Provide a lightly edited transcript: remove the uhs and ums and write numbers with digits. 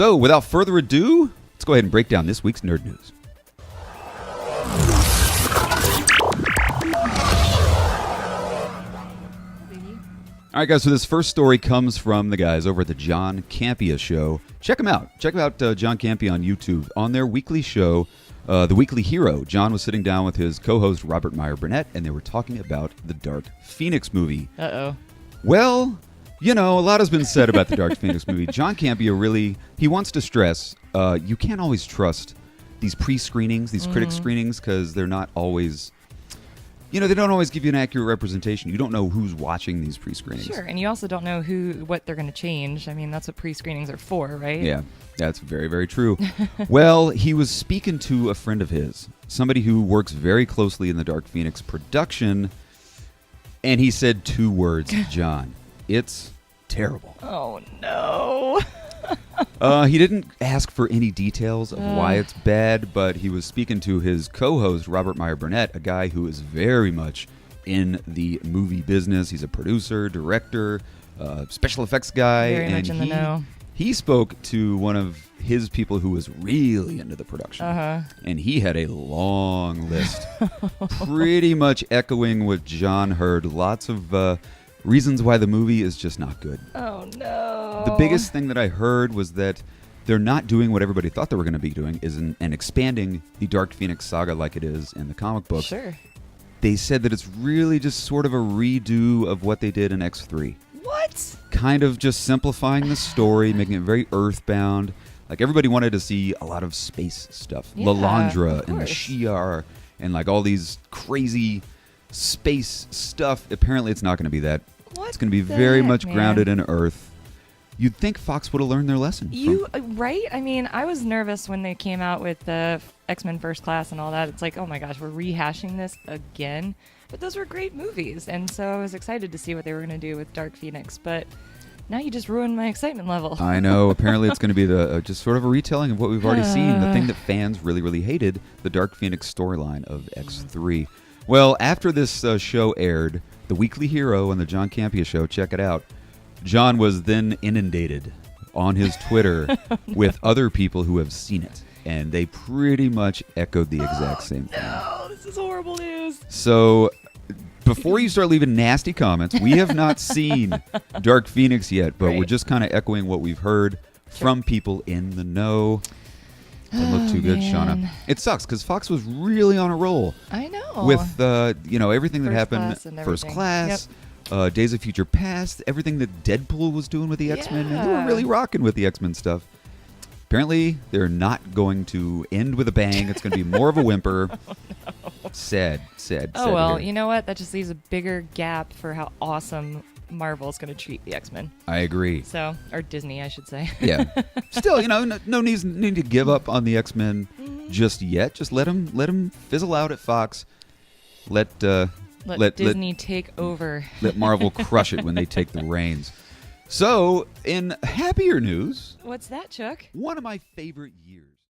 So, without further ado, let's go ahead and break down this week's Nerd News. All right, guys, so this first story comes from the guys over at the John Campea Show. Check them out. Check out John Campea on YouTube. On their weekly show, The Weekly Hero, John was sitting down with his co-host Robert Meyer Burnett, and they were talking about the Dark Phoenix movie. Uh-oh. Well, you know, a lot has been said about the Dark Phoenix movie. John Campea he wants to stress, you can't always trust these pre-screenings, these critic screenings, because they're not always... they don't always give you an accurate representation. You don't know who's watching these pre-screenings. Sure, and you also don't know what they're going to change. I mean, that's what pre-screenings are for, right? Yeah, that's very, very true. Well, he was speaking to a friend of his, somebody who works very closely in the Dark Phoenix production, and he said 2 words, John. It's terrible. Oh, no. He didn't ask for any details of why it's bad, but he was speaking to his co-host, Robert Meyer Burnett, a guy who is very much in the movie business. He's a producer, director, special effects guy. Very much in the know. He spoke to one of his people who was really into the production, and he had a long list, pretty much echoing what John heard. Lots of reasons why the movie is just not good. Oh, no. The biggest thing that I heard was that they're not doing what everybody thought they were going to be doing, and expanding the Dark Phoenix saga like it is in the comic book. Sure. They said that it's really just sort of a redo of what they did in X3. What? Kind of just simplifying the story, making it very earthbound. Like, everybody wanted to see a lot of space stuff. Yeah, Lalandra of and the course. Shi'ar and like all these crazy space stuff. Apparently it's not going to be that. What It's going to be the very heck, much man? grounded in Earth. You'd think Fox would have learned their lesson. Right? I mean, I was nervous when they came out with the X-Men First Class and all that. It's like, oh my gosh, we're rehashing this again. But those were great movies, and so I was excited to see what they were going to do with Dark Phoenix. But now you just ruined my excitement level. I know. Apparently it's going to be the just sort of a retelling of what we've already seen. The thing that fans really, really hated, the Dark Phoenix storyline of X3. Well, after this show aired, The Weekly Hero on the John Campea Show, check it out, John was then inundated on his Twitter with other people who have seen it. And they pretty much echoed the exact same thing. No, this is horrible news. So, before you start leaving nasty comments, we have not seen Dark Phoenix yet, but we're Right. just kind of echoing what we've heard from people in the know. Doesn't look too good, man. Shauna. It sucks because Fox was really on a roll I know. with everything that First happened. Class and First everything. Class, Days of Future Past, everything that Deadpool was doing with the X-Men. And they were Yeah. really rocking with the X-Men stuff. Apparently, they're not going to end with a bang. It's going to be more of a whimper. Sad. Oh, well, you know what? That just leaves a bigger gap for how awesome Marvel's going to treat the X-Men. I agree. So, or Disney, I should say. Yeah. Still, no need to give up on the X-Men just yet. Just let them fizzle out at Fox. Let Disney take over. let Marvel crush it when they take the reins. So, in happier news, What's that, Chuck? one of my favorite years